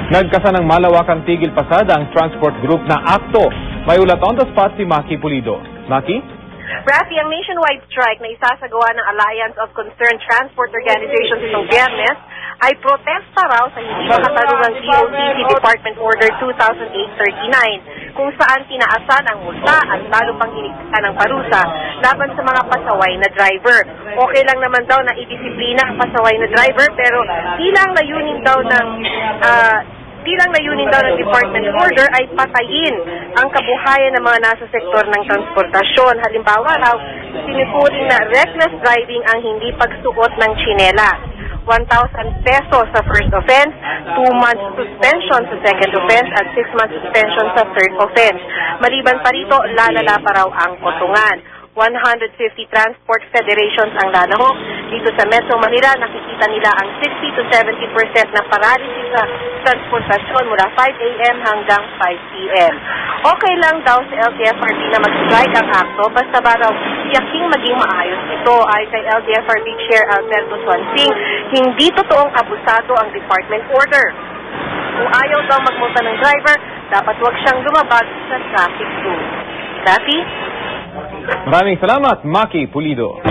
Nagkasa ng malawakang tigil pasada ang transport group na ACTO. May ulat on the spot si Maki Pulido. Maki? Rafi, ang nationwide strike na isasagawa ng Alliance of Concerned Transport Organizations itong Biyernes ay protesta raw sa hindi makatarungang DOTC Department Order 2008-39 kung saan tinaasan ang multa at lalo pang hinigpitan ng parusa laban sa mga pasaway na driver. Okay lang naman daw na idisiplina ang pasaway na driver pero bilang layunin daw ng department order ay patayin ang kabuhayan ng mga nasa sektor ng transportasyon. Halimbawa raw, sinukuling na reckless driving ang hindi pagsuot ng tsinelas. 1,000 pesos sa first offense, 2 months suspension sa second offense, at 6 months suspension sa third offense. Maliban pa rito, lalala pa raw ang kotungan. 150 transport federations ang lalahok. Dito sa Metro Manila, nakikita nila ang 60 to 70% na paralysis sa transportasyon mula 5 a.m. hanggang 5 p.m. Okay lang daw sa LTFRB na mag-strike ang ACTO, basta ba raw tiyaking maging maayos ito. Ay kay LTFRB Chair Alberto Swansing, hindi totoong abusado ang department order. Kung ayaw daw magmulta ng driver, dapat huwag siyang lumabag sa traffic rules. Rafi? Maraming salamat, Maki Pulido.